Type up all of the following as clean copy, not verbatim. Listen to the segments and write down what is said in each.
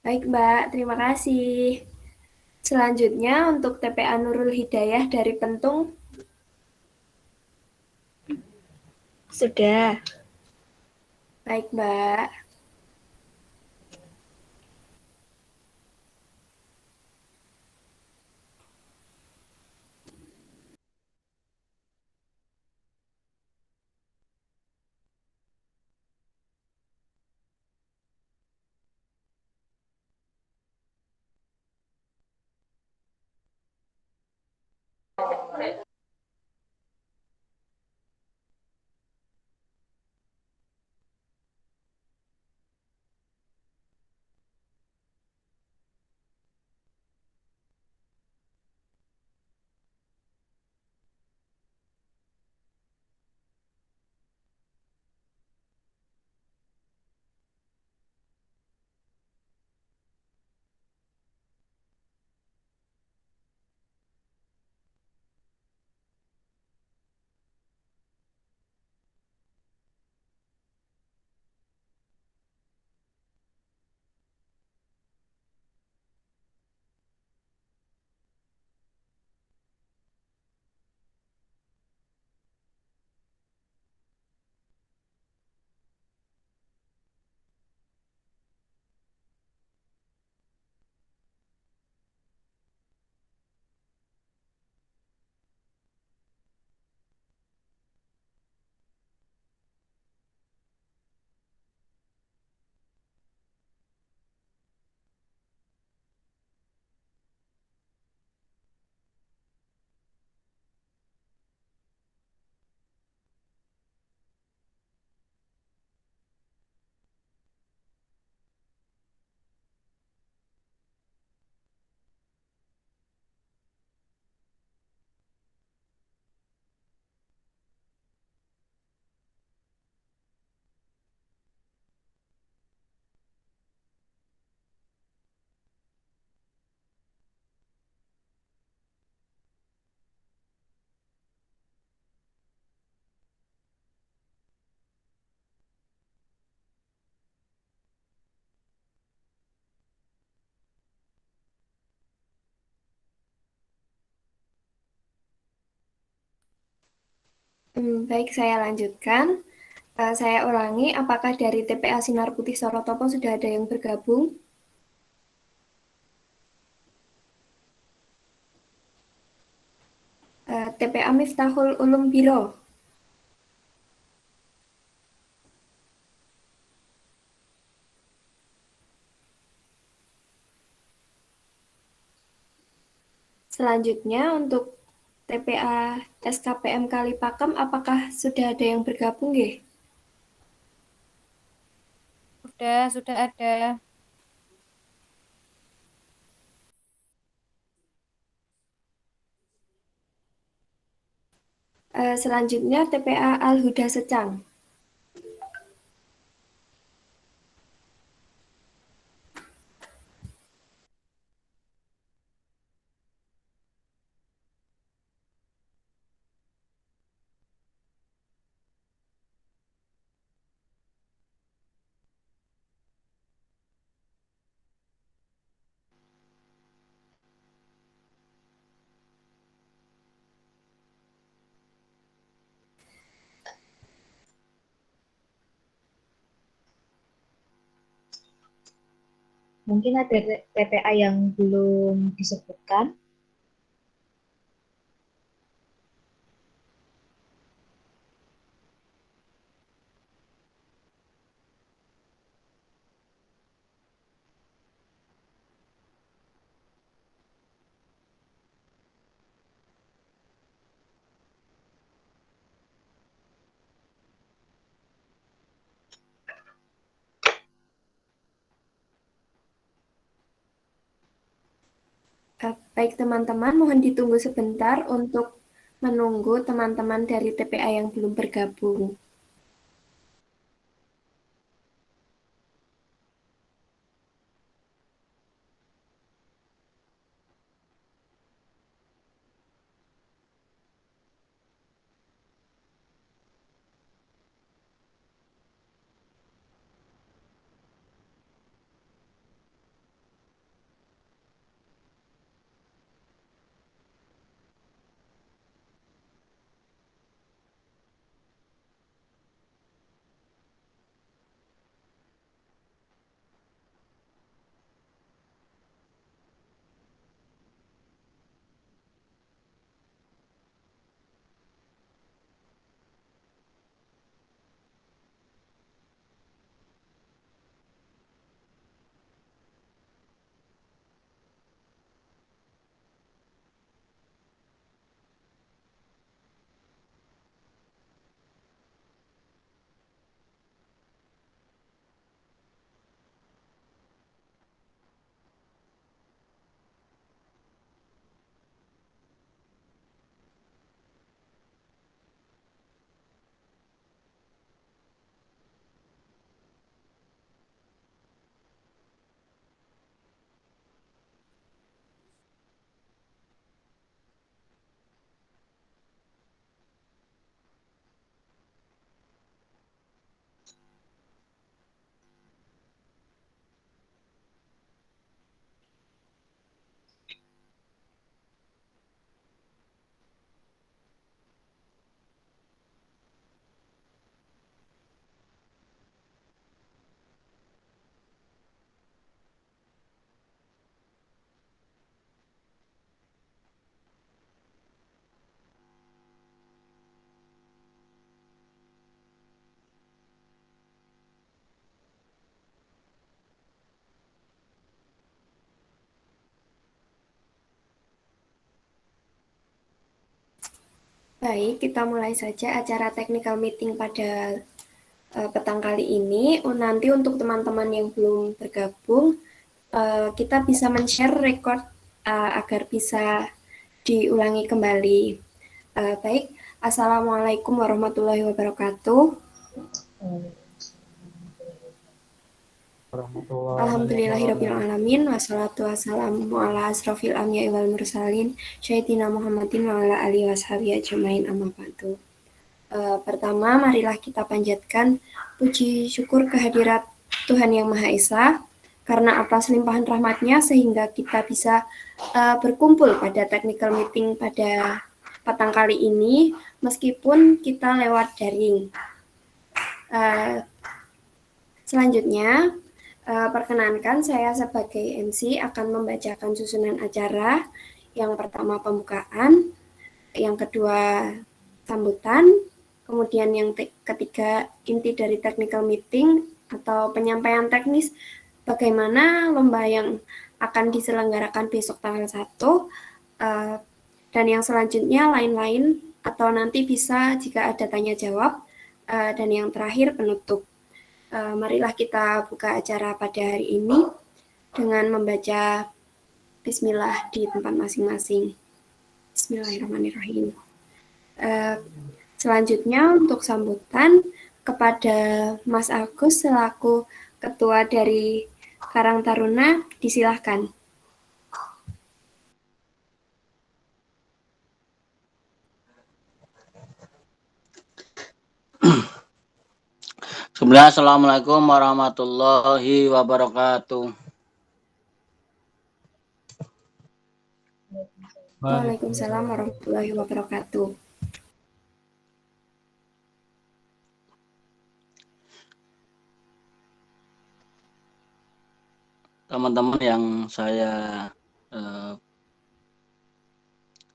Baik, Mbak. Terima kasih. Selanjutnya untuk TPA Nurul Hidayah dari Pentung. Sudah. Baik, Mbak. Baik, saya lanjutkan. Saya ulangi, apakah dari TPA Sinar Putih Sorotopo sudah ada yang bergabung? TPA Miftahul Ulum Biro. Selanjutnya untuk TPA SKPM Kalipakem, apakah sudah ada yang bergabung, nggih? Sudah ada. Selanjutnya TPA Al Huda Secang. Mungkin ada TPA yang belum disebutkan. Baik teman-teman, mohon ditunggu sebentar untuk menunggu teman-teman dari TPA yang belum bergabung. Baik, kita mulai saja acara technical meeting pada petang kali ini. Nanti untuk teman-teman yang belum bergabung, kita bisa men-share record agar bisa diulangi kembali. Baik, Assalamualaikum warahmatullahi wabarakatuh. Alhamdulillahirrabbilalamin. Wassalatu wassalamu ala asrofil anbiya'i wal mursalin Sayyidina Muhammadin wa ala alihi washabihi ajmain amma ba'du. Pertama, marilah kita panjatkan puji syukur kehadirat Tuhan Yang Maha Esa karena atas limpahan rahmatnya sehingga kita bisa berkumpul pada technical meeting pada petang kali ini meskipun kita lewat daring. Selanjutnya, perkenankan saya sebagai MC akan membacakan susunan acara. Yang pertama pembukaan, yang kedua sambutan, kemudian yang ketiga inti dari technical meeting atau penyampaian teknis bagaimana lomba yang akan diselenggarakan besok tanggal 1, dan yang selanjutnya lain-lain atau nanti bisa jika ada tanya jawab, dan yang terakhir penutup. Marilah kita buka acara pada hari ini dengan membaca Bismillah di tempat masing-masing. Bismillahirrahmanirrahim. Selanjutnya untuk sambutan kepada Mas Agus selaku Ketua dari Karang Taruna, disilahkan. Assalamualaikum warahmatullahi wabarakatuh. Waalaikumsalam warahmatullahi wabarakatuh. Teman-teman yang saya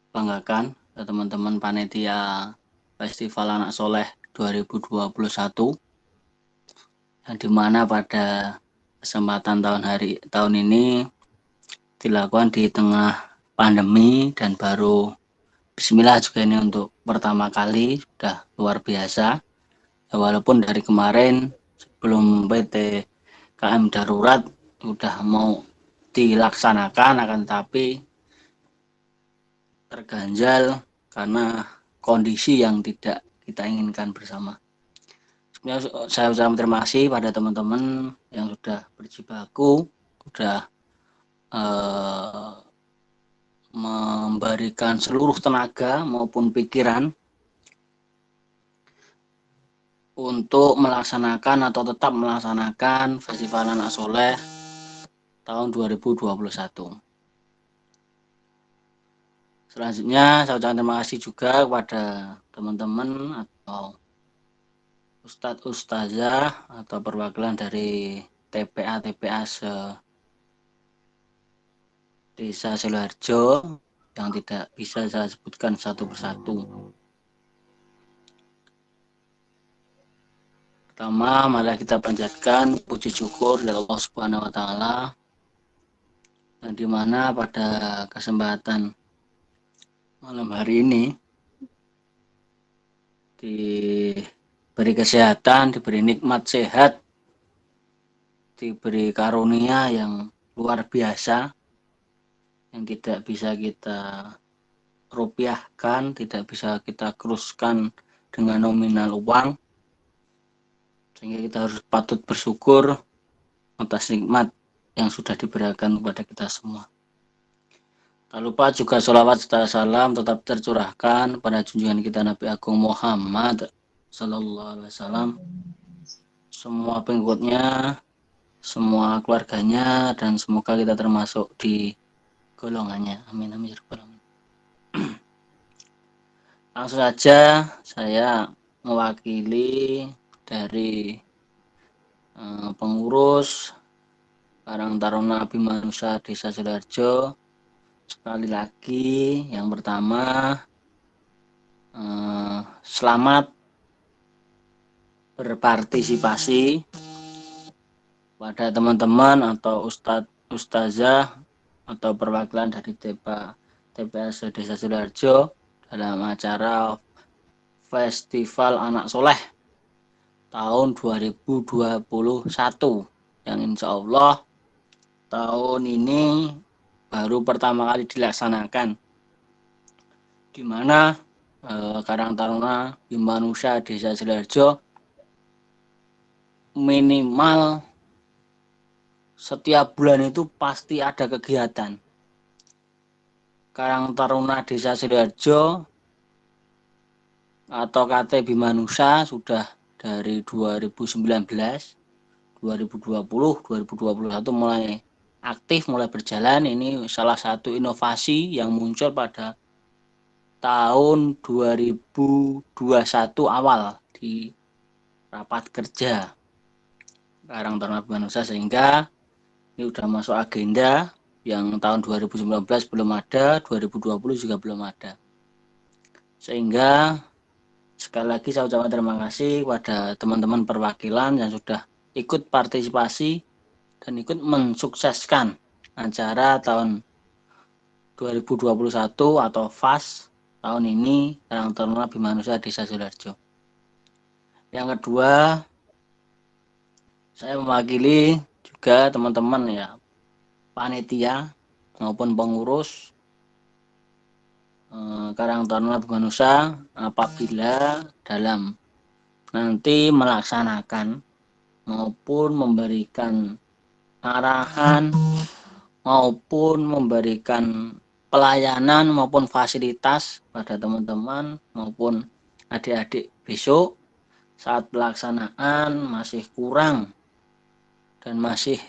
banggakan, teman-teman panitia Festival Anak Soleh 2021, yang dimana pada kesempatan tahun ini dilakukan di tengah pandemi dan baru Bismillah juga ini untuk pertama kali, sudah luar biasa. Ya, walaupun dari kemarin sebelum PPKM darurat sudah mau dilaksanakan, akan tapi terganjal karena kondisi yang tidak kita inginkan bersama. Sebenarnya saya ucapkan terima kasih pada teman-teman yang sudah berjibaku, sudah memberikan seluruh tenaga maupun pikiran untuk melaksanakan atau tetap melaksanakan Festival Anak Soleh tahun 2021. Selanjutnya saya ucapkan terima kasih juga kepada teman-teman atau Ustadz Ustazah atau perwakilan dari TPA Desa Sidoarjo yang tidak bisa saya sebutkan satu persatu. Pertama, mari kita panjatkan puji syukur dari Allah Subhanahu wa taala, yang dimana pada kesempatan malam hari ini diberi kesehatan, diberi nikmat sehat, diberi karunia yang luar biasa yang tidak bisa kita rupiahkan, tidak bisa kita keruskan dengan nominal uang, sehingga kita harus patut bersyukur atas nikmat yang sudah diberikan kepada kita semua. Tak lupa juga sholawat serta salam tetap tercurahkan pada junjungan kita Nabi Agung Muhammad Sallallahu Alaihi Wasallam, semua pengikutnya, semua keluarganya, dan semoga kita termasuk di golongannya. Amin amin. Langsung saja saya mewakili dari pengurus Karang Taruna Abimanusha Desa Sidoarjo. Sekali lagi, yang pertama selamat berpartisipasi pada teman-teman atau Ustadz Ustazah atau perwakilan dari TPS Desa Sidoarjo dalam acara Festival Anak Soleh tahun 2021 yang insya Allah tahun ini baru pertama kali dilaksanakan, di mana Karang Taruna Bima Nusa Desa Sidoarjo minimal setiap bulan itu pasti ada kegiatan. Karang Taruna Desa Sidoarjo atau KT Bima Nusa sudah dari 2019, 2020, 2021 mulai aktif, mulai berjalan. Ini salah satu inovasi yang muncul pada tahun 2021 awal di rapat kerja Karang Taruna Bima Nusa, sehingga ini sudah masuk agenda yang tahun 2019 belum ada, 2020 juga belum ada. Sehingga sekali lagi saya ucapkan terima kasih kepada teman-teman perwakilan yang sudah ikut partisipasi dan ikut mensukseskan acara tahun 2021 atau FAS tahun ini Karang Taruna Bima Nusa Desa Sidoarjo. Yang kedua, saya mewakili juga teman-teman ya, panitia maupun pengurus Karang Taruna Bima Nusa, apabila dalam nanti melaksanakan maupun memberikan arahan maupun memberikan pelayanan maupun fasilitas pada teman-teman maupun adik-adik besok saat pelaksanaan masih kurang dan masih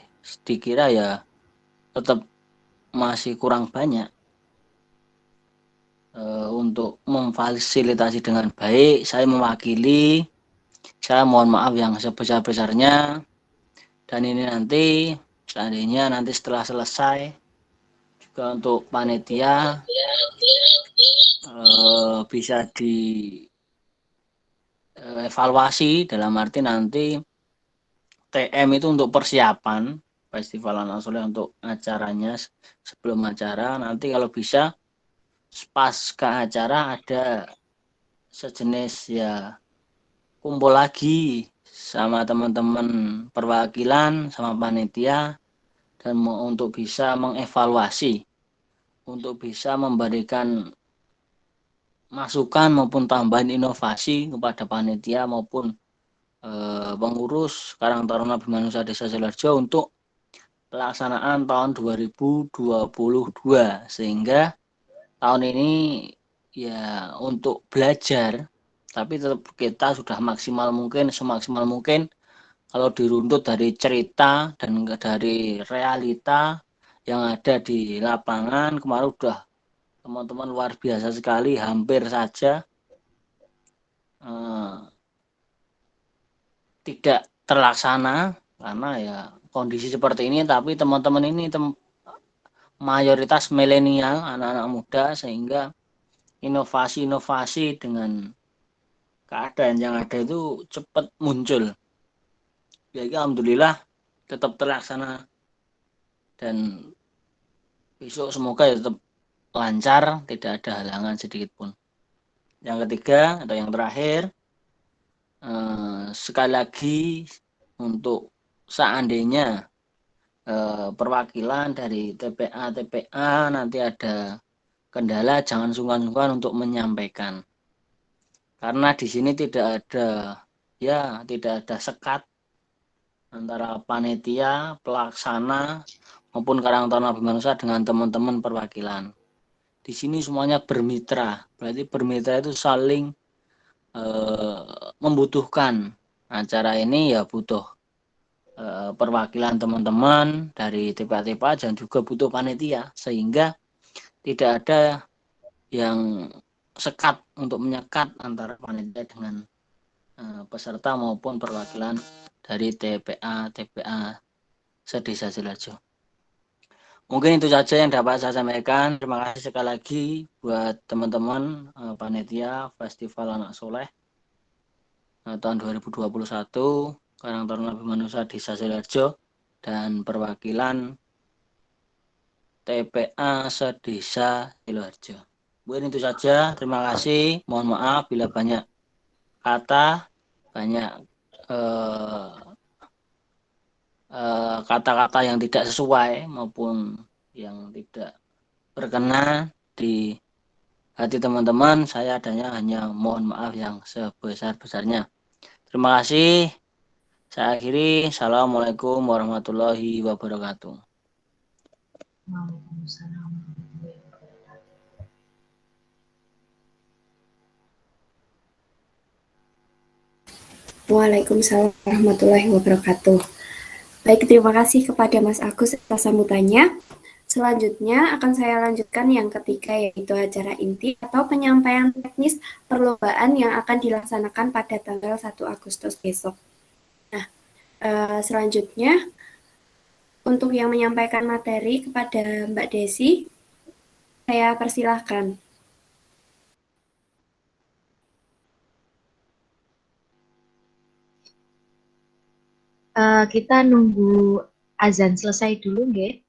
dikira ya tetap masih kurang banyak, untuk memfasilitasi dengan baik, saya mewakili, saya mohon maaf yang sebesar-besarnya. Dan ini nanti seandainya nanti setelah selesai juga untuk panitia bisa dievaluasi, dalam arti nanti TM itu untuk persiapan Festival Anak Soleh untuk acaranya sebelum acara, nanti kalau bisa pasca acara ada sejenis ya kumpul lagi sama teman-teman perwakilan sama panitia dan untuk bisa mengevaluasi, untuk bisa memberikan masukan maupun tambahan inovasi kepada panitia maupun pengurus Karang Taruna Bima Nusa Desa Sidoarjo untuk pelaksanaan tahun 2022, sehingga tahun ini ya untuk belajar, tapi tetap kita sudah maksimal mungkin, semaksimal mungkin kalau diruntut dari cerita dan dari realita yang ada di lapangan. Kemarin udah teman-teman luar biasa sekali, hampir saja tidak terlaksana karena ya kondisi seperti ini, tapi teman-teman ini mayoritas milenial, anak-anak muda, sehingga inovasi-inovasi dengan keadaan yang ada itu cepat muncul. Jadi alhamdulillah tetap terlaksana dan besok semoga ya tetap lancar, tidak ada halangan sedikit pun. Yang ketiga atau yang terakhir, sekali lagi untuk seandainya perwakilan dari TPA nanti ada kendala, jangan sungkan-sungkan untuk menyampaikan, karena di sini tidak ada sekat antara panitia, pelaksana maupun Karang Taruna Bima Nusa dengan teman-teman perwakilan. Di sini semuanya bermitra, berarti bermitra itu saling membutuhkan. Acara ini ya butuh perwakilan teman-teman dari TPA dan juga butuh panitia, sehingga tidak ada yang sekat untuk menyekat antara panitia dengan peserta maupun perwakilan dari TPA sedesa Sidoarjo. Mungkin itu saja yang dapat saya sampaikan. Terima kasih sekali lagi buat teman-teman panitia Festival Anak Soleh tahun 2021 Karang Taruna Bima Nusa Desa Sidoarjo dan perwakilan TPA sedesa Sidoarjo. Mungkin itu saja. Terima kasih. Mohon maaf bila banyak kata, banyak kata-kata yang tidak sesuai maupun yang tidak berkenan di hati teman-teman. Saya hanya mohon maaf yang sebesar-besarnya. Terima kasih. Saya akhiri. Assalamualaikum warahmatullahi wabarakatuh. Waalaikumsalam warahmatullahi wabarakatuh. Waalaikumsalam warahmatullahi wabarakatuh. Baik, terima kasih kepada Mas Agus atas sambutannya. Selanjutnya akan saya lanjutkan yang ketiga, yaitu acara inti atau penyampaian teknis perlombaan yang akan dilaksanakan pada tanggal 1 Agustus besok. Nah, selanjutnya untuk yang menyampaikan materi kepada Mbak Desi, saya persilahkan. Kita nunggu azan selesai dulu, nggih.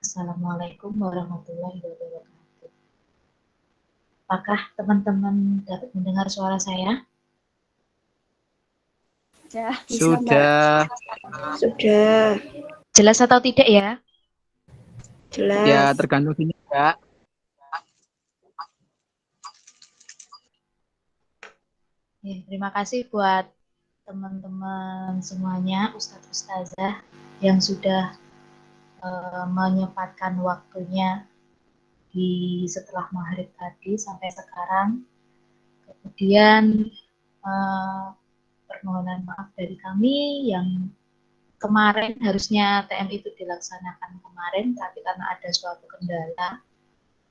Assalamualaikum warahmatullahi wabarakatuh. Apakah teman-teman dapat mendengar suara saya? Sudah. Sudah. Jelas atau tidak ya? Jelas. Ya, tergantung sini, Kak. Terima kasih buat teman-teman semuanya, Ustadz Ustazah yang sudah menyempatkan waktunya di setelah maghrib tadi sampai sekarang Kemudian permohonan maaf dari kami yang kemarin harusnya TM itu dilaksanakan kemarin, tapi karena ada suatu kendala,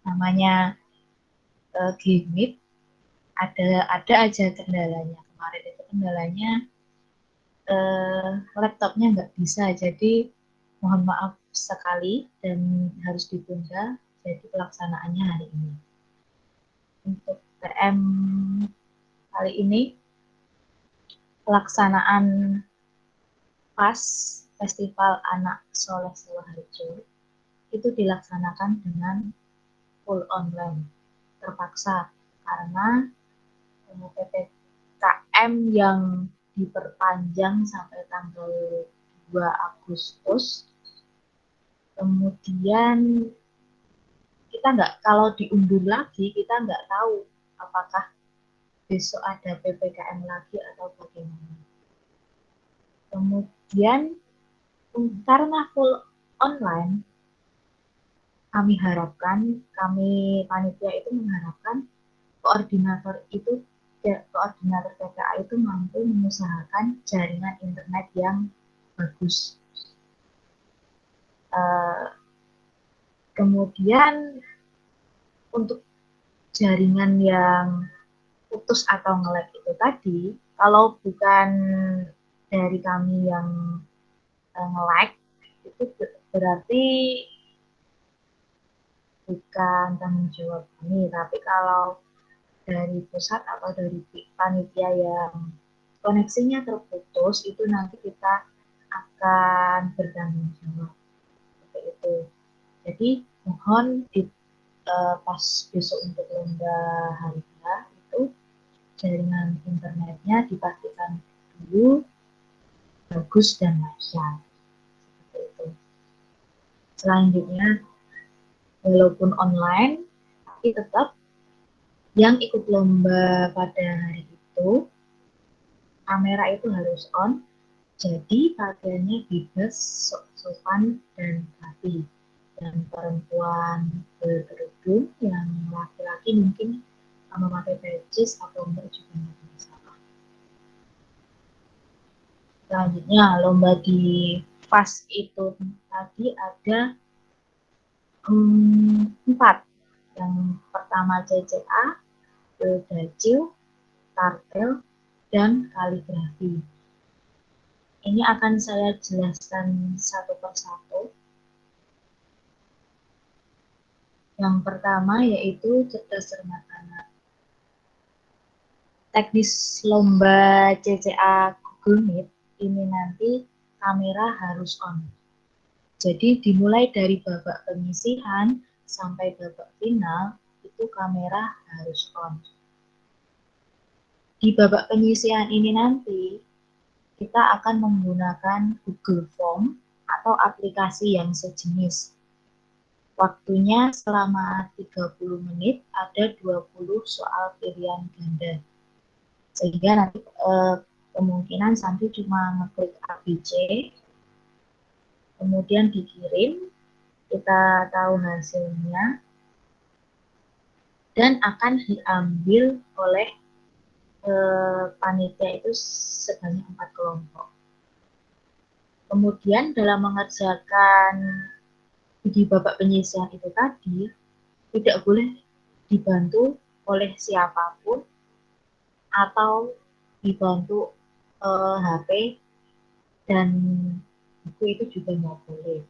namanya Gmeet, ada aja kendalanya. Kemarin itu kendalanya laptopnya nggak bisa, jadi mohon maaf sekali dan harus ditunda. Jadi pelaksanaannya hari ini. Untuk TM kali ini pelaksanaan PAS Festival Anak Soleh Sidoarjo itu dilaksanakan dengan full online, terpaksa karena PPKM yang diperpanjang sampai tanggal 2 Agustus. Kemudian kita nggak, kalau diundur lagi kita nggak tahu apakah besok ada PPKM lagi atau bagaimana. Kemudian karena full online, kami panitia itu mengharapkan koordinator PPA itu mampu mengusahakan jaringan internet yang bagus. Kemudian untuk jaringan yang putus atau nge-lag itu tadi, kalau bukan dari kami yang nge-lag, itu berarti bukan tanggung jawab kami, tapi kalau dari pusat atau dari panitia yang koneksinya terputus, itu nanti kita akan bertanggung jawab. Seperti itu. Jadi mohon pas besok untuk lomba hari itu jaringan internetnya dipastikan dulu bagus dan lancar. Seperti itu. Selanjutnya, walaupun online, tapi tetap yang ikut lomba pada hari itu kamera itu harus on, jadi pakaiannya bebas, sopan dan rapi. Dan perempuan berkerudung, yang laki-laki mungkin memakai baju atau enggak juga nggak masalah. Selanjutnya, lomba di PAS itu tadi ada 4. Yang pertama CCA, Dacil, Tartel, dan kaligrafi. Ini akan saya jelaskan satu persatu. Yang pertama yaitu cerdas cermat anak. Teknis lomba CCA Google Meet ini nanti kamera harus on. Jadi dimulai dari babak penyisihan sampai babak final itu kamera harus on. Di babak penyisihan ini nanti kita akan menggunakan Google Form atau aplikasi yang sejenis. Waktunya selama 30 menit, ada 20 soal pilihan ganda. Sehingga nanti kemungkinan Santi cuma ngeklik ABC, kemudian dikirim, kita tahu hasilnya, dan akan diambil oleh panitia itu sebanyak 4 kelompok. Kemudian dalam mengerjakan di babak penyisihan itu tadi, tidak boleh dibantu oleh siapapun atau dibantu HP dan buku itu juga nggak boleh.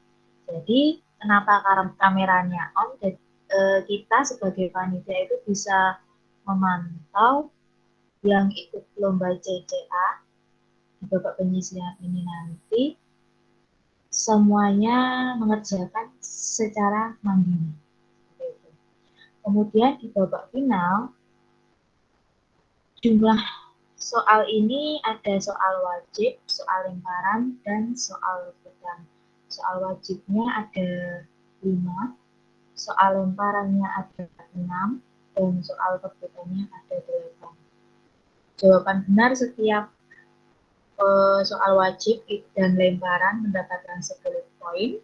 Jadi kenapa kameranya on? Kita sebagai panitia itu bisa memantau yang ikut lomba CCA di babak penyisihan ini nanti semuanya mengerjakan secara mandiri. Kemudian di babak final, jumlah soal ini ada soal wajib, soal lemparan, dan soal rebutan. Soal wajibnya ada 5, soal lemparannya ada 6, dan soal rebutannya ada 8. Jawaban benar setiap soal wajib dan lemparan mendapatkan 10 poin.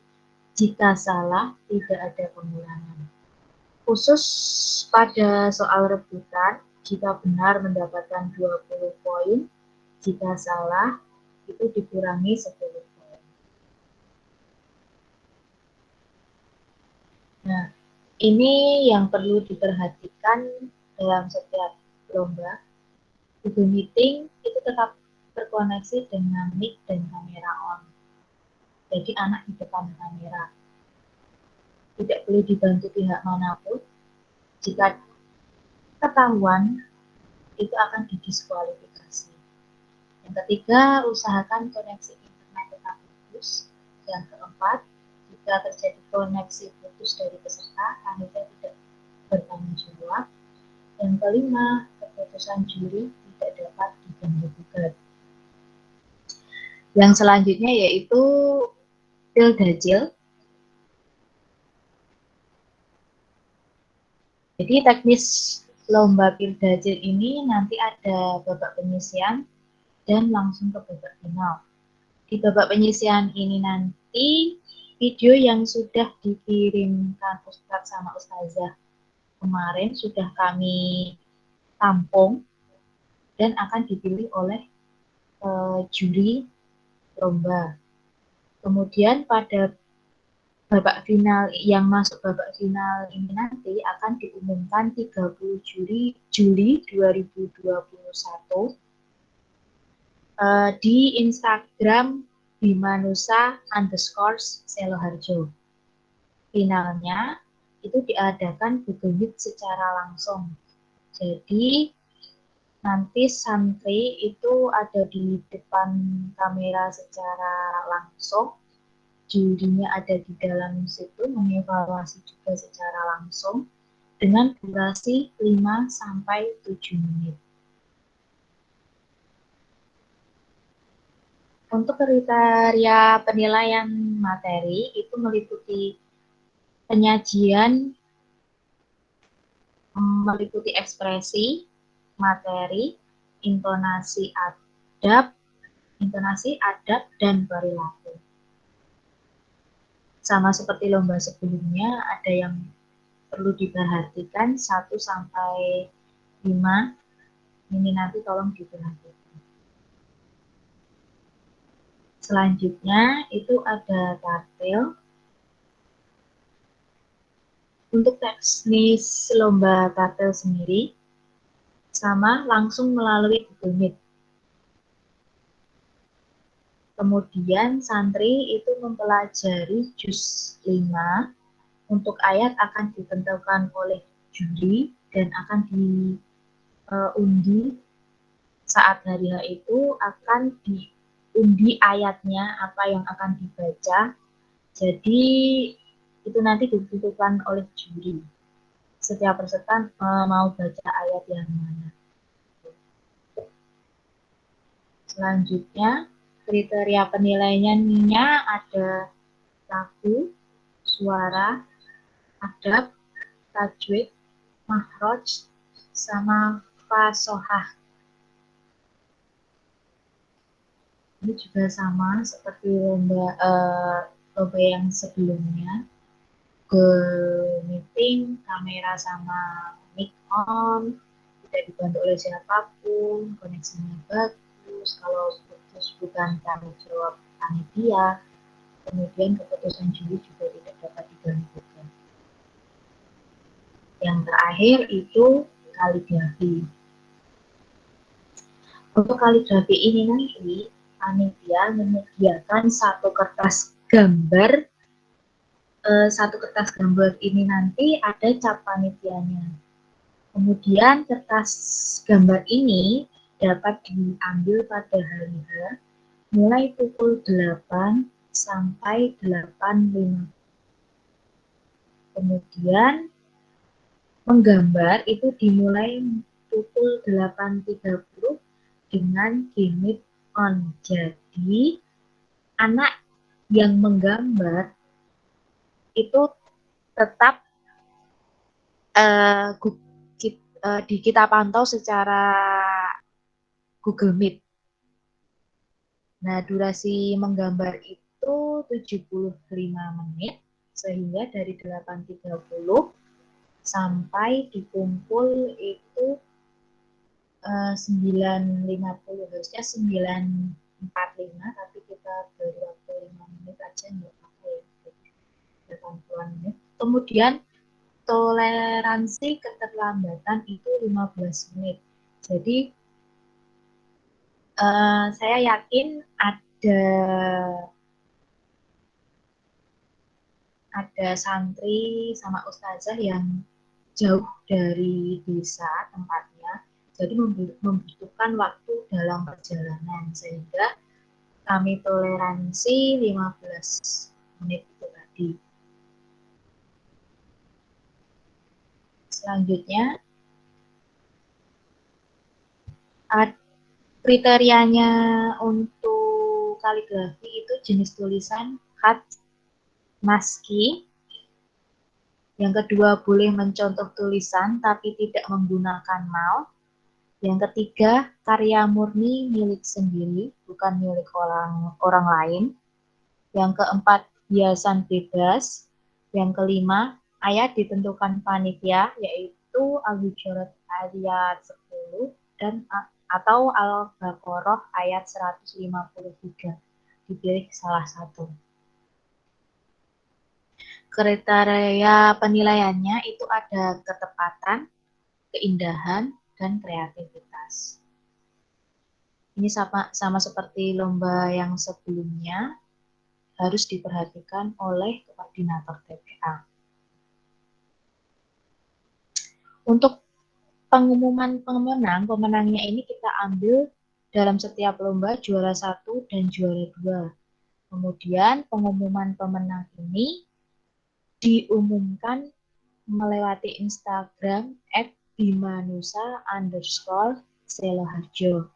Jika salah, tidak ada pengulangan. Khusus pada soal rebutan, Jika benar mendapatkan 20 poin, jika salah itu dikurangi 10 poin. Nah, ini yang perlu diperhatikan dalam setiap lomba. Google Meeting itu tetap terkoneksi dengan mic dan kamera on. Jadi anak di depan kamera. Tidak boleh dibantu pihak manapun. Jika ketahuan, itu akan didiskualifikasi. Yang ketiga, usahakan koneksi internet tetap putus. Yang keempat, jika terjadi koneksi putus dari peserta, panitia tidak bertanggung jawab. Yang kelima, keputusan juri tidak dapat diganggu-gugat. Yang selanjutnya yaitu Pildajil. Jadi teknis lomba Pildajil ini nanti ada babak penyisian dan langsung ke babak final. Di babak penyisian ini nanti video yang sudah dikirimkan Ustadz sama Ustazah kemarin sudah kami tampung dan akan dipilih oleh juri lomba. Kemudian pada babak final yang masuk babak final ini nanti akan diumumkan 30 Juli 2021 di Instagram bimanusa_seloharjo. Finalnya itu diadakan Google Meet secara langsung. Jadi nanti santri itu ada di depan kamera secara langsung. Jurinya ada di dalam situ mengevaluasi juga secara langsung dengan durasi 5-7 menit. Untuk kriteria penilaian materi itu meliputi penyajian, meliputi ekspresi, materi, intonasi adab, dan perilaku. Sama seperti lomba sebelumnya, ada yang perlu diperhatikan 1-5. Ini nanti tolong diperhatikan. Selanjutnya itu ada tartil. Untuk teknis lomba tartil sendiri, sama langsung melalui Google Meet. Kemudian santri itu mempelajari juz 5. Untuk ayat akan ditentukan oleh juri dan akan diundi saat hari H itu akan diundi ayatnya apa yang akan dibaca. Jadi itu nanti ditentukan oleh juri. Setiap peserta mau baca ayat yang mana. Selanjutnya kriteria penilaiannya ada lagu, suara, adab, tajwid, makhraj, sama fasohah. Ini juga sama seperti lomba yang sebelumnya. Google Meeting, kamera sama mic on, tidak dibantu oleh siapapun, koneksinya bagus, kalau putus bukan tanggung jawab panitia, kemudian keputusan juri juga tidak dapat diganggukan. Yang terakhir itu kaligrafi. Untuk kaligrafi ini nanti panitia menyediakan satu kertas gambar. Satu kertas gambar ini nanti ada cap panitianya. Kemudian kertas gambar ini dapat diambil pada hari H mulai pukul 8 sampai 8.50. Kemudian menggambar itu dimulai pukul 8.30 dengan gimmick on. Jadi anak yang menggambar itu tetap kita pantau secara Google Meet. Nah, durasi menggambar itu 75 menit, sehingga dari 8.30 sampai dikumpul itu 9.50, harusnya 9.45, tapi kita beri waktu 5 menit aja, nggak apa-apa ya, 80 menit. Kemudian toleransi keterlambatan itu 15 menit. Jadi saya yakin ada santri sama ustazah yang jauh dari desa tempatnya, jadi membutuhkan waktu dalam perjalanan, sehingga kami toleransi 15 menit itu tadi. Selanjutnya, kriterianya untuk kaligrafi itu jenis tulisan khat naskhi. Yang kedua, boleh mencontoh tulisan tapi tidak menggunakan mal. Yang ketiga, karya murni milik sendiri, bukan milik orang lain. Yang keempat, hiasan bebas. Yang kelima, ayat ditentukan panitia, yaitu Al-Hujurat ayat 10 dan atau Al-Baqarah ayat 153. Dipilih salah satu. Kriteria penilaiannya itu ada ketepatan, keindahan, dan kreativitas. Ini sama seperti lomba yang sebelumnya, harus diperhatikan oleh koordinator TPA. Untuk pengumuman pemenangnya ini kita ambil dalam setiap lomba juara 1 dan juara 2. Kemudian pengumuman pemenang ini diumumkan melewati Instagram @bimanusa_seloharjo.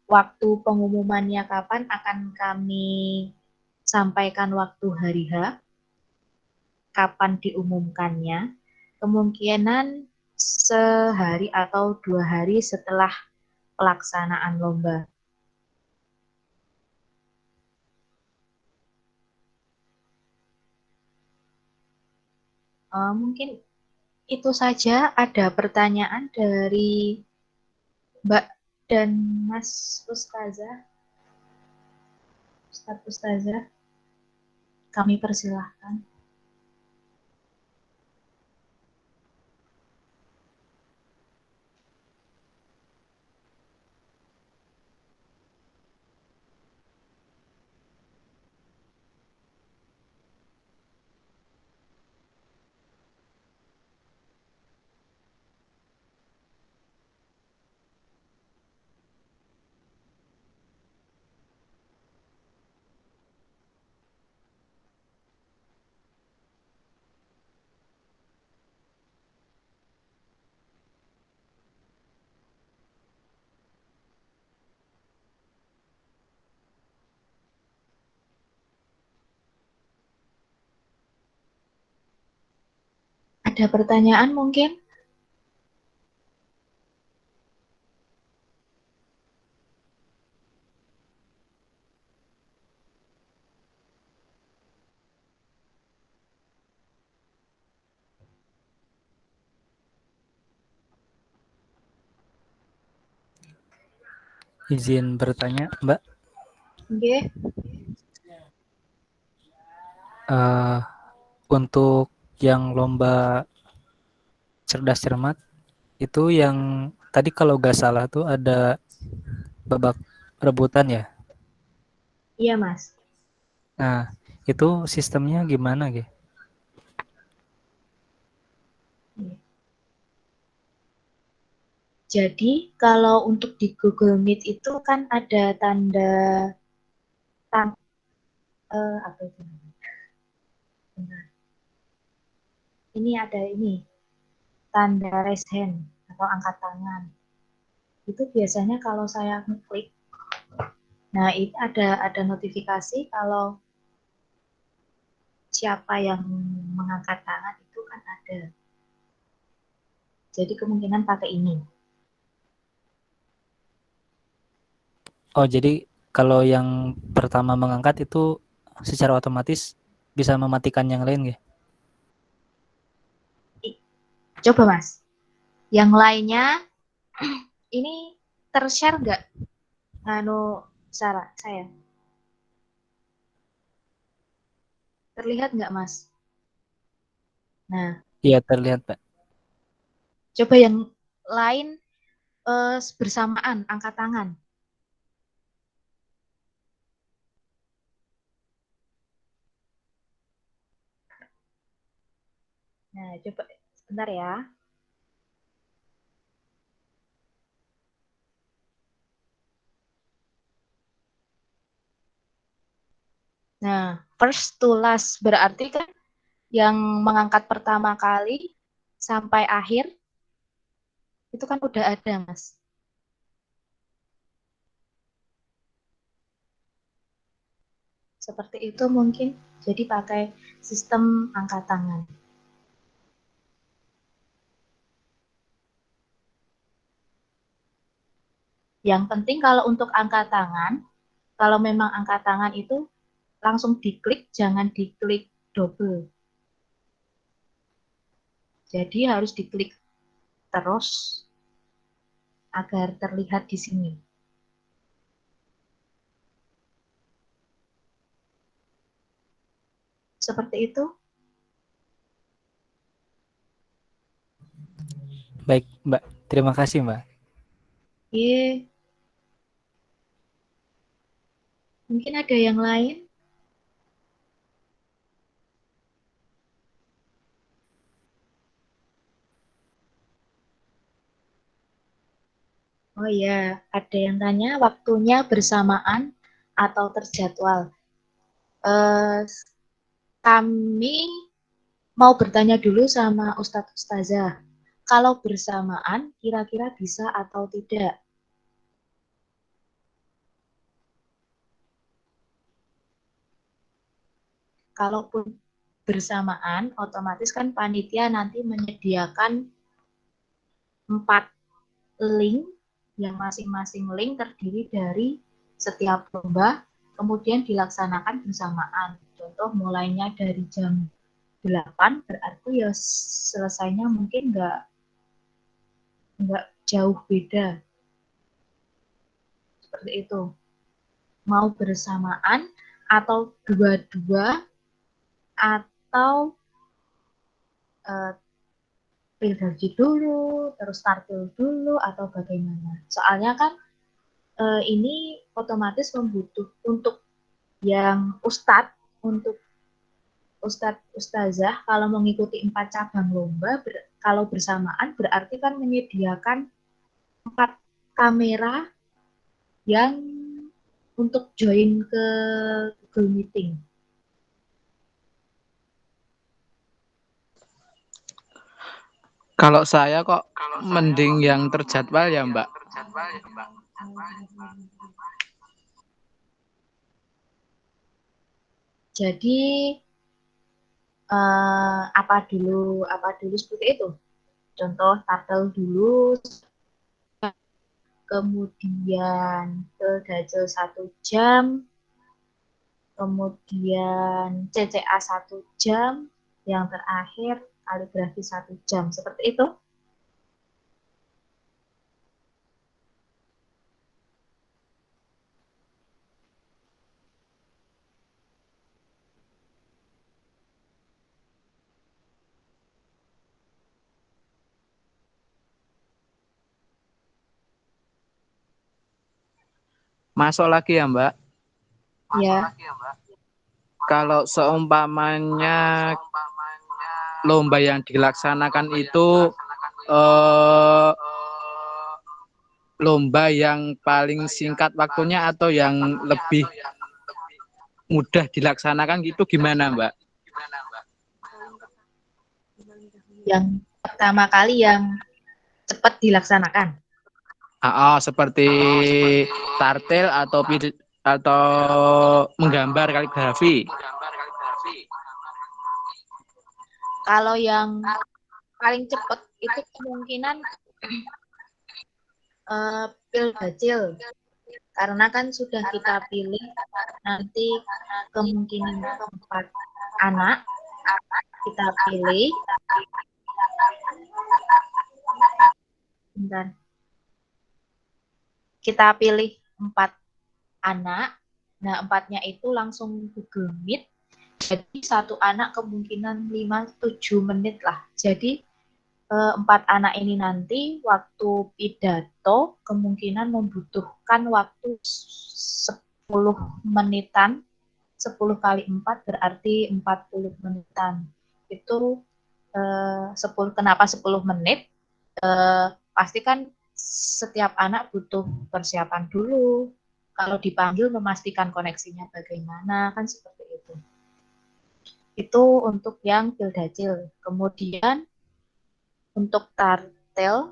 Waktu pengumumannya kapan akan kami sampaikan waktu hari H, kapan diumumkannya, kemungkinan sehari atau 2 hari setelah pelaksanaan lomba. Mungkin itu saja. Ada pertanyaan dari Mbak dan Mas Ustazah? Ustazah, kami persilahkan. Ada pertanyaan mungkin? Izin bertanya, Mbak. Oke. Untuk yang lomba cerdas cermat itu yang tadi kalau nggak salah tuh ada babak rebutan ya. Iya, Mas. Nah, itu sistemnya gimana, Ge? Jadi kalau untuk di Google Meet itu kan ada tanda apa itu? Ini ada tanda raise hand atau angkat tangan. Itu biasanya kalau saya ngeklik, nah ini ada notifikasi kalau siapa yang mengangkat tangan itu kan ada. Jadi kemungkinan pakai ini. Oh, jadi kalau yang pertama mengangkat itu secara otomatis bisa mematikan yang lain, Ge? Coba, Mas. Yang lainnya, ini tershare nggak? Saya. Terlihat nggak, Mas? Nah, Iya, terlihat, Pak. coba yang lain bersamaan, angkat tangan. Nah, coba sebentar ya. Nah, first to last berarti kan yang mengangkat pertama kali sampai akhir itu kan udah ada, Mas. Seperti itu mungkin. Jadi pakai sistem angkat tangan. Yang penting kalau untuk angkat tangan, kalau memang angkat tangan itu langsung diklik, jangan diklik double. Jadi harus diklik terus agar terlihat di sini. Seperti itu. Baik, Mbak. Terima kasih, Mbak. Iya. Mungkin ada yang lain? Oh iya, ada yang tanya waktunya bersamaan atau terjadwal. Kami mau bertanya dulu sama Ustadz Ustazah. Kalau bersamaan, kira-kira bisa atau tidak? Kalaupun bersamaan, otomatis kan panitia nanti menyediakan 4 link, yang masing-masing link terdiri dari setiap lomba, kemudian dilaksanakan bersamaan. Contoh mulainya dari jam 8, berarti ya selesainya mungkin nggak jauh beda. Seperti itu. Mau bersamaan atau dua-dua atau pilgaji dulu, terus tartil dulu, atau bagaimana. Soalnya kan ini otomatis membutuh untuk yang untuk ustazah, kalau mengikuti 4 cabang lomba, kalau bersamaan berarti kan menyediakan 4 kamera yang untuk join ke Google Meeting. Kalau saya kok mending yang terjadwal ya, Mbak. Jadi apa dulu seperti itu. Contoh tartel dulu, kemudian Dajjal 1 jam, kemudian CCA 1 jam, yang terakhir kaligrafi 1 jam. Seperti itu. Masuk lagi ya, Mbak. Ya. Kalau seumpamanya lomba yang dilaksanakan itu lomba yang paling singkat waktunya atau yang lebih mudah dilaksanakan gitu gimana, Mbak? Yang pertama kali yang cepat dilaksanakan. Seperti tartil atau menggambar kaligrafi. Kalau yang paling cepat itu kemungkinan Pilgacil, karena kan sudah kita pilih nanti kemungkinan 4 anak kita pilih. Bentar. Kita pilih 4 anak. Nah, 4-nya itu langsung Google Meet. Jadi satu anak kemungkinan 5-7 menit lah. Jadi 4 anak ini nanti waktu pidato kemungkinan membutuhkan waktu 10 menitan. 10 kali 4 berarti 40 menitan. Itu 10, kenapa 10 menit? Pasti kan setiap anak butuh persiapan dulu. Kalau dipanggil memastikan koneksinya bagaimana, kan seperti itu. Itu untuk yang Pildacil. Kemudian untuk Tartel,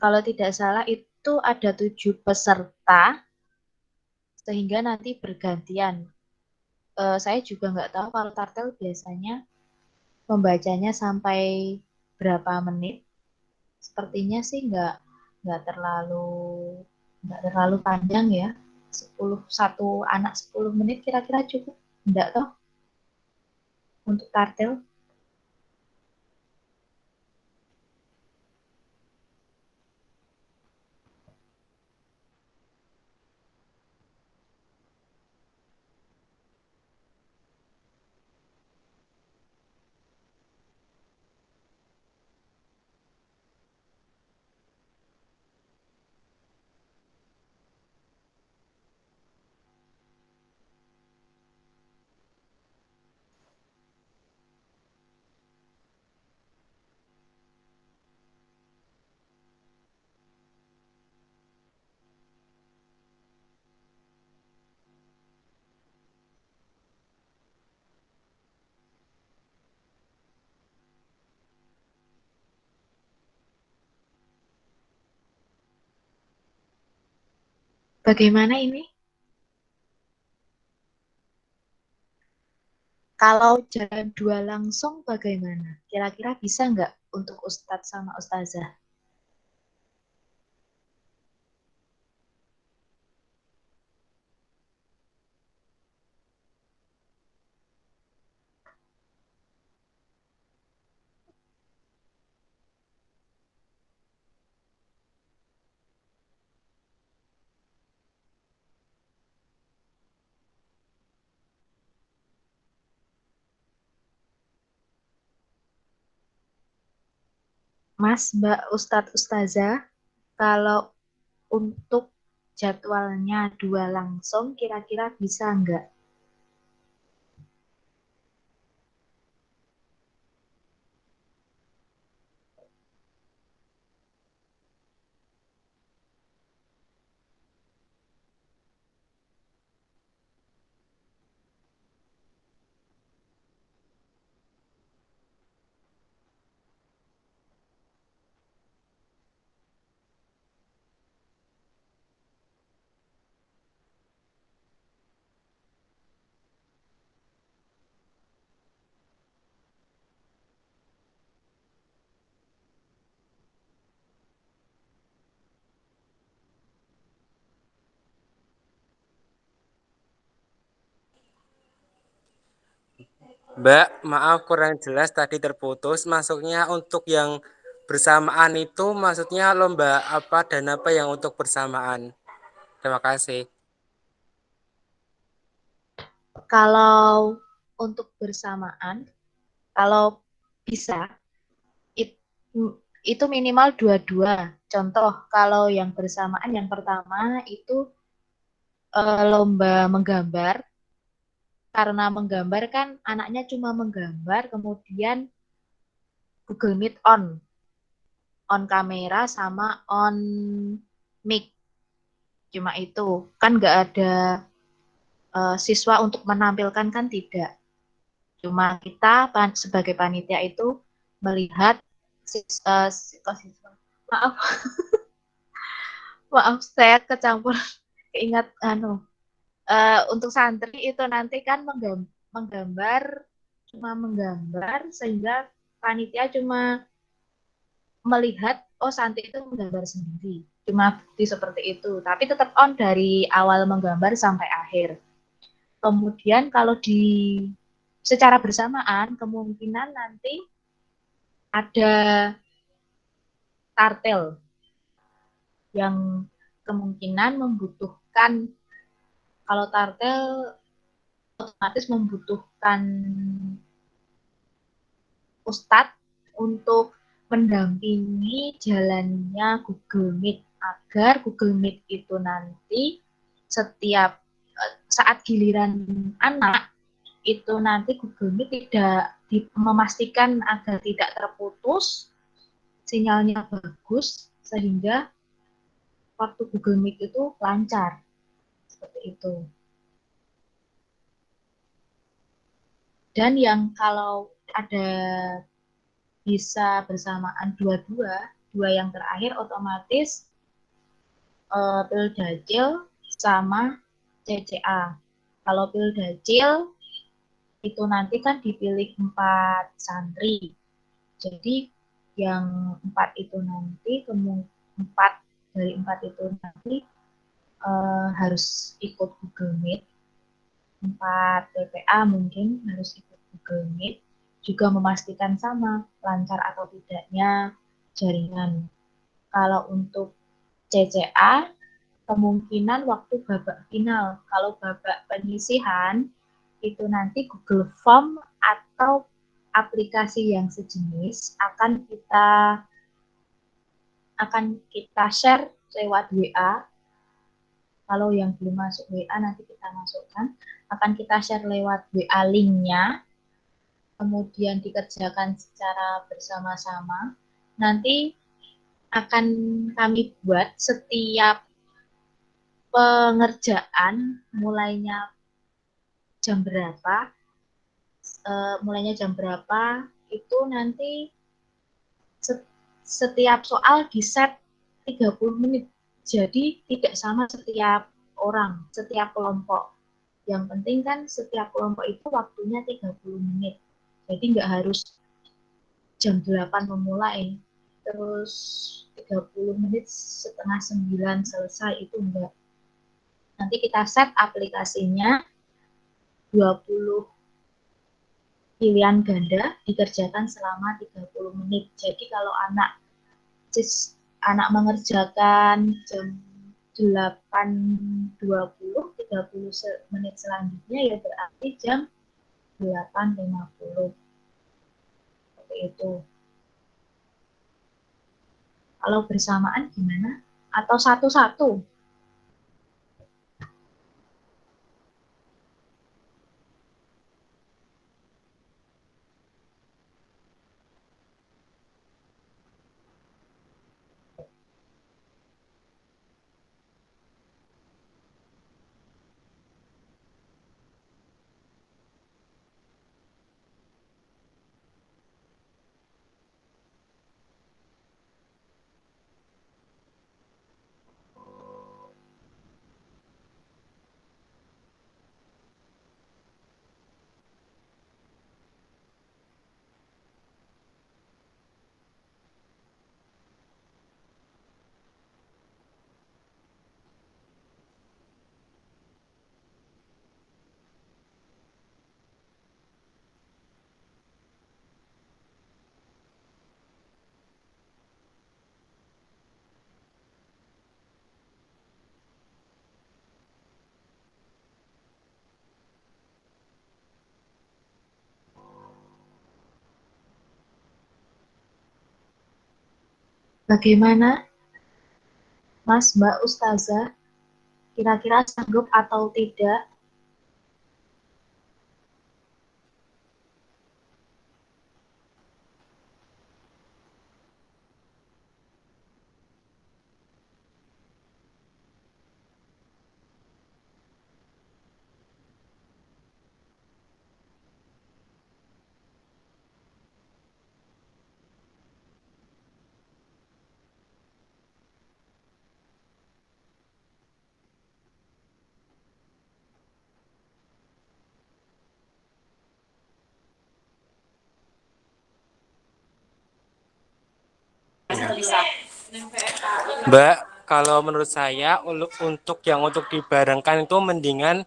kalau tidak salah itu ada 7 peserta, sehingga nanti bergantian. Saya juga nggak tahu kalau Tartel biasanya membacanya sampai berapa menit. Sepertinya sih nggak terlalu panjang ya. 1 anak 10 menit kira-kira cukup. Enggak toh? Untuk Tartel. Bagaimana ini? Kalau jalan 2 langsung bagaimana? Kira-kira bisa nggak untuk Ustadz sama Ustazah? Mas, Mbak, Ustadz, Ustazah, kalau untuk jadwalnya 2 langsung, kira-kira bisa nggak? Mbak, maaf kurang jelas tadi terputus. Masuknya untuk yang bersamaan itu maksudnya lomba apa dan apa yang untuk bersamaan? Terima kasih. Kalau untuk bersamaan, kalau bisa, itu minimal 2-2. Contoh, kalau yang bersamaan yang pertama itu lomba menggambar. Karena menggambar kan anaknya cuma menggambar, kemudian Google Meet on kamera sama on mic. Cuma itu, kan nggak ada siswa untuk menampilkan, kan tidak. Cuma kita sebagai panitia itu melihat maaf maaf saya kecampur keingat untuk santri itu nanti kan menggambar cuma menggambar sehingga panitia cuma melihat oh santri itu menggambar sendiri, cuma bukti seperti itu, tapi tetap on dari awal menggambar sampai akhir. Kemudian kalau secara bersamaan kemungkinan nanti ada tartel yang kemungkinan membutuhkan, kalau tartel otomatis membutuhkan ustadz untuk mendampingi jalannya Google Meet, agar Google Meet itu nanti setiap saat giliran anak itu nanti Google Meet tidak memastikan agar tidak terputus, sinyalnya bagus, sehingga waktu Google Meet itu lancar. Seperti itu. Dan yang kalau ada bisa bersamaan dua yang terakhir otomatis Pildacil sama CCA. Kalau Pildacil itu nanti kan dipilih 4 santri. Jadi yang 4 itu nanti, 4 dari 4 itu nanti harus ikut Google Meet. 4 TPA mungkin harus ikut Google Meet, juga memastikan sama lancar atau tidaknya jaringan. Kalau untuk CCA, kemungkinan waktu babak final. Kalau babak penyisihan, itu nanti Google Form atau aplikasi yang sejenis akan kita share lewat WA. Kalau yang belum masuk WA nanti kita masukkan, akan kita share lewat WA link-nya, kemudian dikerjakan secara bersama-sama. Nanti akan kami buat setiap pengerjaan mulainya jam berapa, itu nanti setiap soal di-set 30 menit. Jadi tidak sama setiap orang, setiap kelompok. Yang penting kan setiap kelompok itu waktunya 30 menit. Jadi nggak harus jam 8 memulai, terus 30 menit setengah 9 selesai, itu enggak. Nanti kita set aplikasinya 20 pilihan ganda dikerjakan selama 30 menit. Jadi kalau anak mengerjakan jam 8.20, 30 menit selanjutnya ya berarti jam 8.50. Seperti itu. Kalau bersamaan gimana? Atau satu-satu? Bagaimana, Mas, Mbak, Ustazah? Kira-kira sanggup atau tidak? Mbak, kalau menurut saya untuk dibarengkan itu mendingan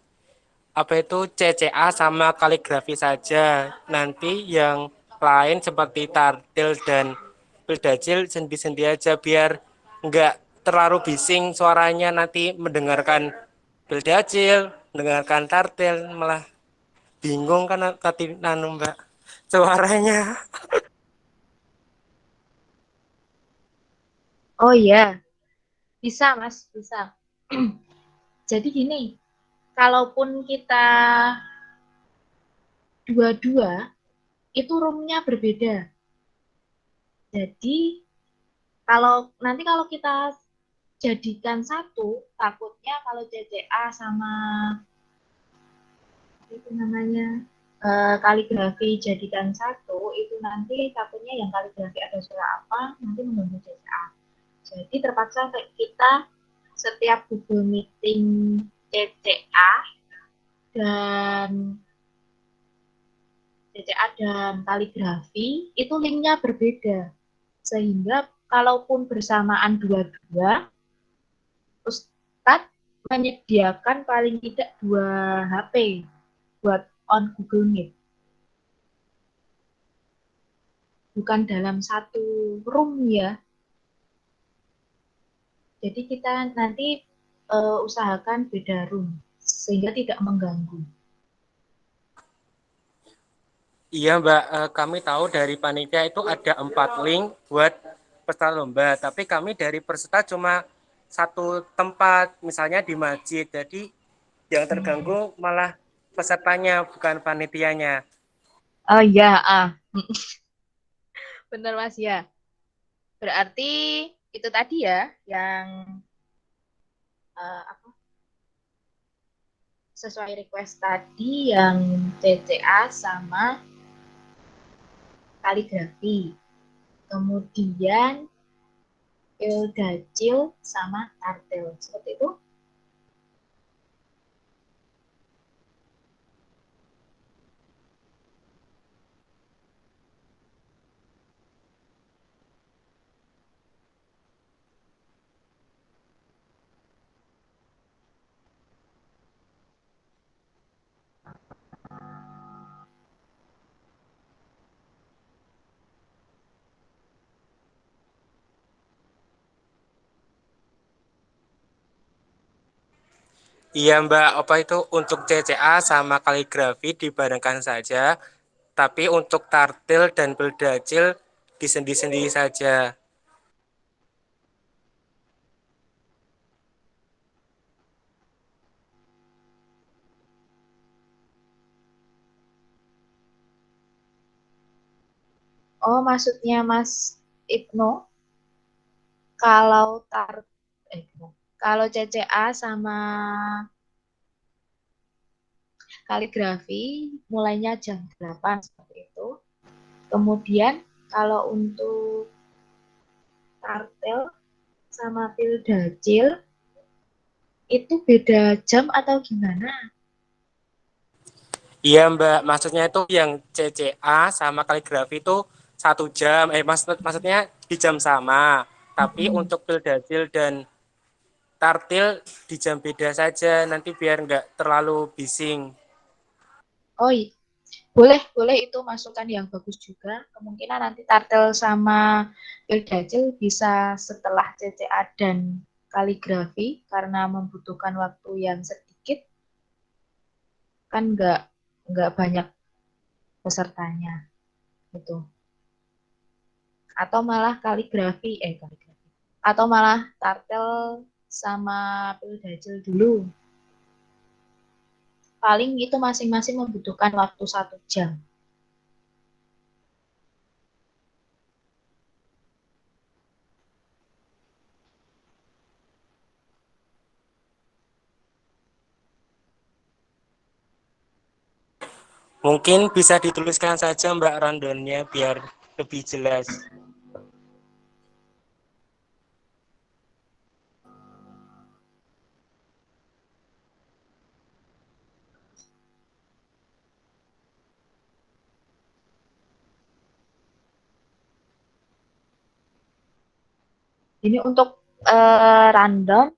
apa itu CCA sama kaligrafi saja. Nanti yang lain seperti tartil dan Pildacil sendi-sendi aja biar nggak terlalu bising suaranya nanti mendengarkan Pildacil, mendengarkan tartil malah bingung kan tadi Mbak suaranya. Oh iya, bisa Mas, bisa. Jadi gini, kalaupun kita dua-dua, itu roomnya berbeda. Jadi kalau kita jadikan satu, takutnya kalau CCA sama itu namanya kaligrafi jadikan satu, itu nanti takutnya yang kaligrafi ada suara apa, nanti mengganggu CCA. Jadi terpaksa kita setiap Google Meeting CCA dan kaligrafi itu linknya berbeda. Sehingga kalaupun bersamaan dua-dua, Ustadz menyediakan paling tidak 2 HP buat on Google Meet. Bukan dalam satu room ya. Jadi kita nanti usahakan beda room sehingga tidak mengganggu. Iya Mbak, kami tahu dari panitia itu ada 4 link buat peserta lomba, tapi kami dari peserta cuma satu tempat, misalnya di masjid. Jadi yang terganggu malah pesertanya bukan panitianya. Oh iya, benar Mas ya. Berarti itu tadi ya yang sesuai request tadi yang CCA sama kaligrafi. Kemudian Pildacil sama tartil. Seperti itu. Iya Mbak, apa itu untuk CCA sama kaligrafi dibarengkan saja, tapi untuk tartil dan beldacil disendi-sendi saja. Oh, maksudnya Mas Ibnu, kalau kalau CCA sama kaligrafi mulainya jam 8 seperti itu. Kemudian kalau untuk tartil sama pildacil itu beda jam atau gimana? Iya Mbak, maksudnya itu yang CCA sama kaligrafi itu 1 jam, maksudnya di jam sama, tapi untuk beldacil dan tartil di jam beda saja, nanti biar nggak terlalu bising. Oh iya, boleh itu masukan yang bagus juga. Kemungkinan nanti tartil sama pildacil bisa setelah CCA dan kaligrafi karena membutuhkan waktu yang sedikit, kan nggak banyak pesertanya gitu. Atau malah atau malah tartil sama pildacil dulu. Paling itu masing-masing membutuhkan waktu 1 jam. Mungkin bisa dituliskan saja Mbak rundown-nya biar lebih jelas. Ini untuk random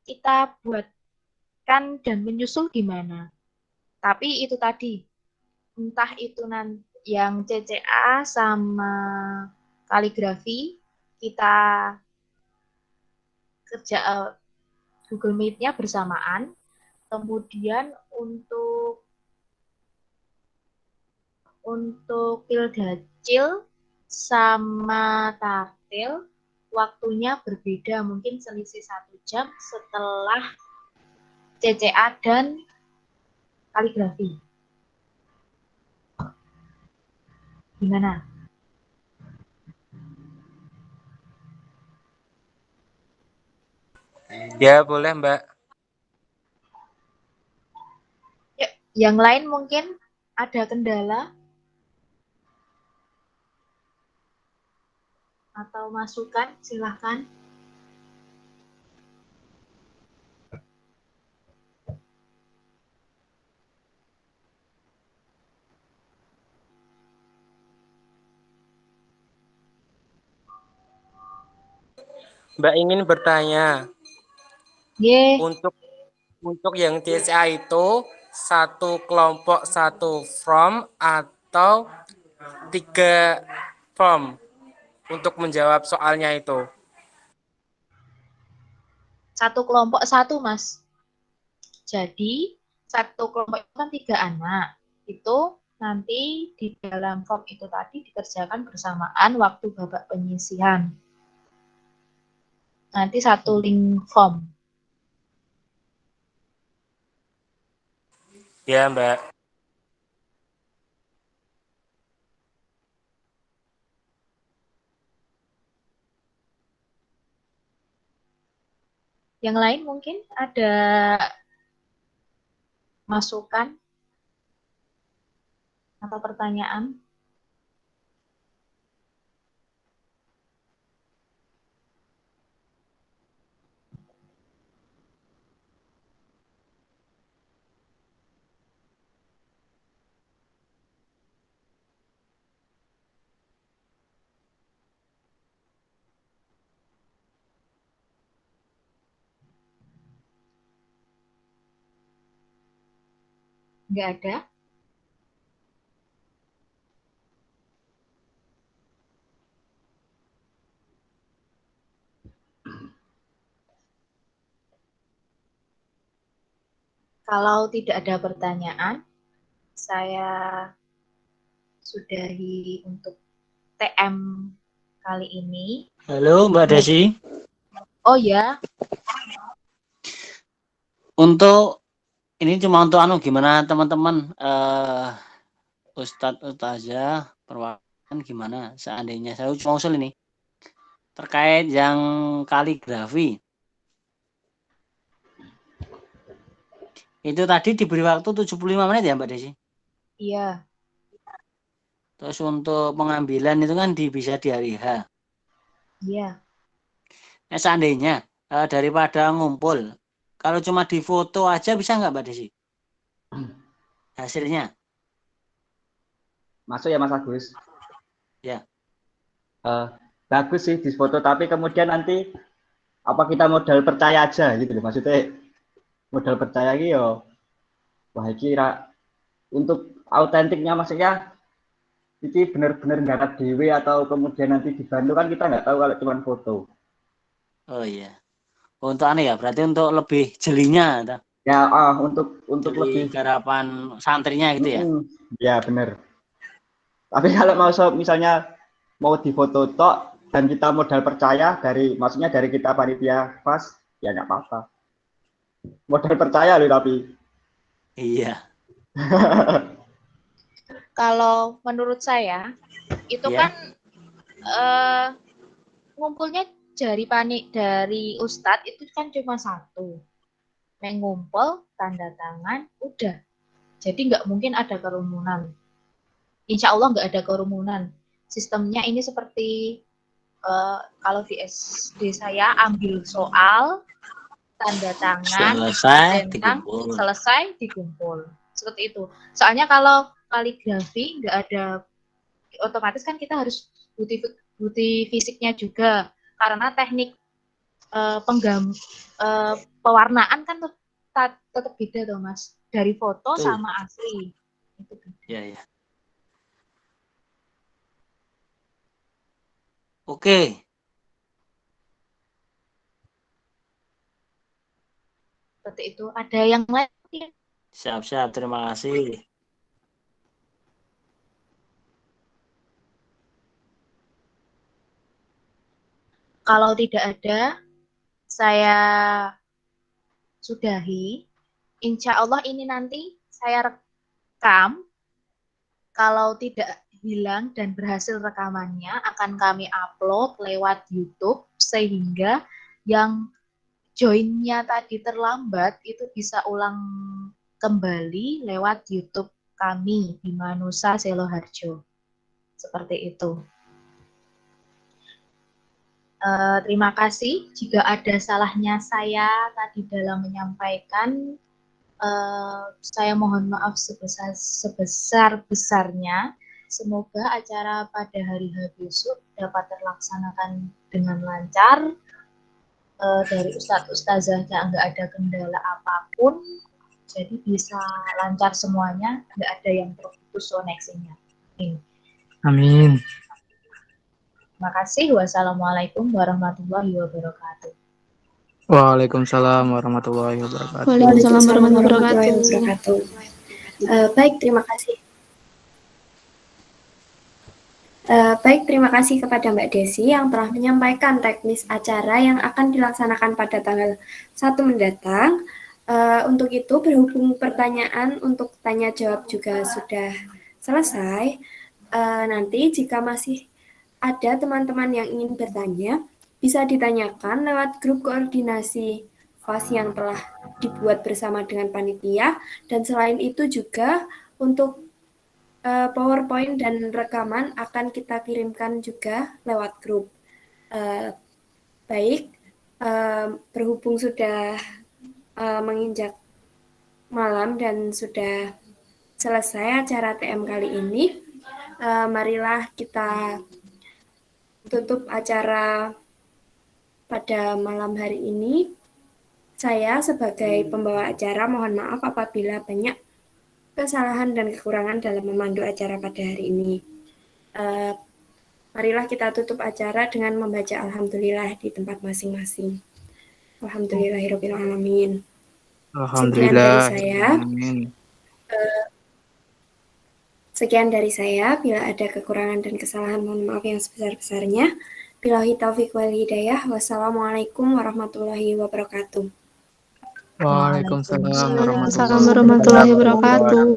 kita buatkan dan menyusul gimana. Tapi itu tadi, entah itu nanti yang CCA sama kaligrafi kita kerja Google Meet-nya bersamaan. Kemudian untuk Pildacil sama Taktil waktunya berbeda, mungkin selisih 1 jam setelah CCA dan kaligrafi. Gimana? Ya, boleh, Mbak. Ya, yang lain mungkin ada kendala atau masukan, silahkan. Mbak ingin bertanya, Ye, untuk yang CCA itu satu kelompok satu from atau 3 from untuk menjawab soalnya itu. satu kelompok satu, Mas. Jadi, satu kelompok itu kan 3 anak. Itu nanti di dalam form itu tadi dikerjakan bersamaan waktu babak penyisihan. Nanti satu link form. Ya, Mbak. Yang lain mungkin ada masukan atau pertanyaan? Nggak ada? Kalau tidak ada pertanyaan, saya sudahi untuk TM kali ini. Halo Mbak Desi. Oh ya, Untuk ini cuma untuk gimana teman-teman Ustadz Ustazah perwakilan gimana seandainya saya cuma usul ini terkait yang kaligrafi. Itu tadi diberi waktu 75 menit ya Mbak Desi? iya. Terus untuk pengambilan itu kan bisa di hari H. Iya. Nah, seandainya daripada ngumpul, kalau cuma di foto aja bisa nggak Mbak Desi? Hasilnya? Masuk ya Mas Agus? Ya. Bagus sih di foto, tapi kemudian nanti apa kita modal percaya aja gitu loh. Maksudnya modal percaya gitu ya. Wah, kira untuk autentiknya maksudnya ini benar-benar nggak dewe atau kemudian nanti dibantu kan kita nggak tahu kalau cuma foto. Oh iya. Untuk ya, berarti untuk lebih jelinya, Ya, untuk jeli lebih garapan santrinya gitu ya. Ya benar. Tapi kalau mau misalnya mau difoto tok dan kita modal percaya maksudnya dari kita panitia pas ya nggak apa-apa. Modal percaya loh tapi. Iya. Kalau menurut saya itu kan ngumpulnya dari Ustadz itu kan cuma satu. Mengumpul, tanda tangan, udah. Jadi nggak mungkin ada kerumunan. Insya Allah nggak ada kerumunan. Sistemnya ini seperti kalau di SD saya ambil soal, tanda tangan, selesai dikumpul. Seperti itu. Soalnya kalau kaligrafi nggak ada, otomatis kan kita harus bukti fisiknya juga. Karena teknik pewarnaan kan tetap beda tuh Mas. Dari foto sama asli. Itu beda. Iya, iya. Oke. Seperti itu. Ada yang lain? Siap-siap. Terima kasih. Kalau tidak ada, saya sudahi. Insya Allah ini nanti saya rekam. Kalau tidak hilang dan berhasil rekamannya, akan kami upload lewat YouTube, sehingga yang join-nya tadi terlambat itu bisa ulang kembali lewat YouTube kami di Manusa Seloharjo. Seperti itu. Terima kasih. Jika ada salahnya saya tadi dalam menyampaikan, saya mohon maaf sebesar-besarnya. Semoga acara pada hari besok dapat terlaksanakan dengan lancar. Dari Ustadz Ustazahnya nggak ada kendala apapun, jadi bisa lancar semuanya, nggak ada yang terputus koneksinya. Amin. Terima kasih. Wassalamualaikum warahmatullahi wabarakatuh. Waalaikumsalam warahmatullahi wabarakatuh. Waalaikumsalam warahmatullahi wabarakatuh. Baik, terima kasih. Baik, terima kasih kepada Mbak Desi yang telah menyampaikan teknis acara yang akan dilaksanakan pada tanggal 1 mendatang. Untuk itu, berhubung pertanyaan untuk tanya jawab juga sudah selesai, nanti jika masih ada teman-teman yang ingin bertanya, bisa ditanyakan lewat grup koordinasi FAS yang telah dibuat bersama dengan panitia, dan selain itu juga untuk PowerPoint dan rekaman akan kita kirimkan juga lewat grup. Baik, berhubung sudah menginjak malam dan sudah selesai acara TM kali ini, marilah kita tutup acara pada malam hari ini. Saya sebagai pembawa acara mohon maaf apabila banyak kesalahan dan kekurangan dalam memandu acara pada hari ini. Marilah kita tutup acara dengan membaca Alhamdulillah di tempat masing-masing. Alhamdulillahirabbil alamin. Sekian dari saya. Sekian dari saya. Bila ada kekurangan dan kesalahan, mohon maaf yang sebesar-besarnya. Billahi taufiq wal hidayah. Wassalamualaikum warahmatullahi wabarakatuh. Waalaikumsalam warahmatullahi wabarakatuh.